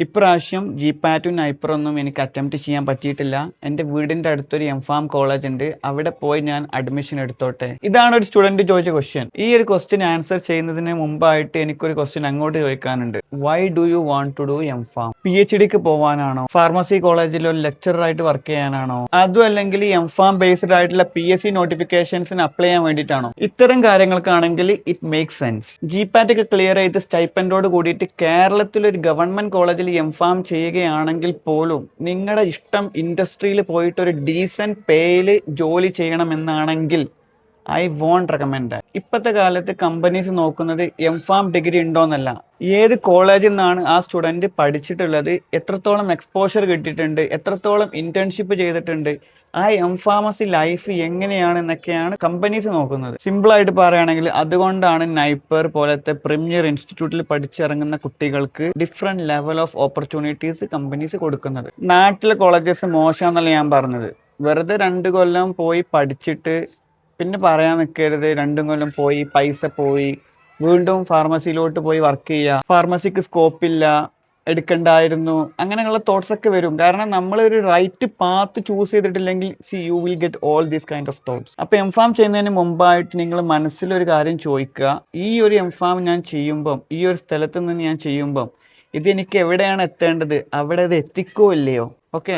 ഇപ്രാവശ്യം ജിപാറ്റും നൈപ്പറൊന്നും എനിക്ക് അറ്റംപ്റ്റ് ചെയ്യാൻ പറ്റിയിട്ടില്ല. എൻ്റെ വീടിൻ്റെ അടുത്തൊരു എംഫാം കോളേജ് ഉണ്ട്, അവിടെ പോയി ഞാൻ അഡ്മിഷൻ എടുത്തോട്ടെ? ഇതാണ് ഒരു സ്റ്റുഡൻറ്റ് ചോദിച്ച ക്വസ്റ്റ്യൻ. ഈ ഒരു ക്വസ്റ്റ്യൻ ആൻസർ ചെയ്യുന്നതിന് മുമ്പായിട്ട് എനിക്കൊരു ക്വസ്റ്റ്യൻ അങ്ങോട്ട് ചോദിക്കാനുണ്ട്. Why do you want to do MPharm? PhDക്ക് പോവാനാണോ? ഫാർമസി കോളേജിൽ ഒരു ലെക്ചറായിട്ട് വർക്ക് ചെയ്യാനാണോ? അതും അല്ലെങ്കിൽ എംഫാം ബേസ്ഡ് ആയിട്ടുള്ള PSC നോട്ടിഫിക്കേഷൻസിന് അപ്ലൈ ചെയ്യാൻ വേണ്ടിയിട്ടാണോ? ഇത്തരം കാര്യങ്ങൾക്കാണെങ്കിൽ ഇറ്റ് മേക്ക് സെൻസ്. ജിപാറ്റ് ഒക്കെ ക്ലിയർ ചെയ്ത് സ്റ്റൈപ്പൻഡോട് കൂടിയിട്ട് കേരളത്തിൽ ഒരു ഗവൺമെന്റ് കോളേജിൽ എംഫാം ചെയ്യുകയാണെങ്കിൽ പോലും നിങ്ങളുടെ ഇഷ്ടം ഇൻഡസ്ട്രിയിൽ പോയിട്ട് ഒരു ഡീസൻറ്റ് പേയിൽ ജോലി ചെയ്യണമെന്നാണെങ്കിൽ ഐ വോണ്ട് റെക്കമെൻഡ്. ഇപ്പോഴത്തെ കാലത്ത് കമ്പനീസ് നോക്കുന്നത് എംഫാം ഡിഗ്രി ഉണ്ടോയെന്നല്ല, ഏത് കോളേജിൽ നിന്നാണ് ആ സ്റ്റുഡൻറ്റ് പഠിച്ചിട്ടുള്ളത്, എത്രത്തോളം എക്സ്പോഷർ കിട്ടിയിട്ടുണ്ട്, എത്രത്തോളം ഇന്റേൺഷിപ്പ് ചെയ്തിട്ടുണ്ട്, ആ എംഫാമസി ലൈഫ് എങ്ങനെയാണെന്നൊക്കെയാണ് കമ്പനീസ് നോക്കുന്നത്. സിമ്പിളായിട്ട് പറയുകയാണെങ്കിൽ അതുകൊണ്ടാണ് നൈപ്പർ പോലത്തെ പ്രീമിയർ ഇൻസ്റ്റിറ്റ്യൂട്ടിൽ പഠിച്ചിറങ്ങുന്ന കുട്ടികൾക്ക് different level of opportunities companies കൊടുക്കുന്നത്. നാട്ടിലെ കോളേജസ് മോശമെന്നല്ല ഞാൻ പറഞ്ഞത്. വെറുതെ 2 കൊല്ലം പോയി പഠിച്ചിട്ട് പിന്നെ പറയാൻ നിൽക്കരുത് 2 കൊല്ലം പോയി പൈസ പോയി വീണ്ടും ഫാർമസിയിലോട്ട് പോയി വർക്ക് ചെയ്യുക, ഫാർമസിക്ക് സ്കോപ്പില്ല, എടുക്കണ്ടായിരുന്നു, അങ്ങനെയുള്ള തോട്ട്സ് ഒക്കെ വരും. കാരണം നമ്മൾ ഒരു റൈറ്റ് പാത്ത് ചൂസ് ചെയ്തിട്ടില്ലെങ്കിൽ you will get all these kind of thoughts. അപ്പോൾ എംഫാം ചെയ്യുന്നതിന് മുമ്പായിട്ട് നിങ്ങൾ മനസ്സിലൊരു കാര്യം ചോദിക്കുക, ഈ ഒരു എംഫാം ഞാൻ ചെയ്യുമ്പം, ഈ ഒരു സ്ഥലത്ത് നിന്ന് ഞാൻ ചെയ്യുമ്പം ഇതെനിക്ക് എവിടെയാണ് എത്തേണ്ടത്, അവിടെ അത് എത്തിക്കോ ഇല്ലയോ? ഓക്കെ.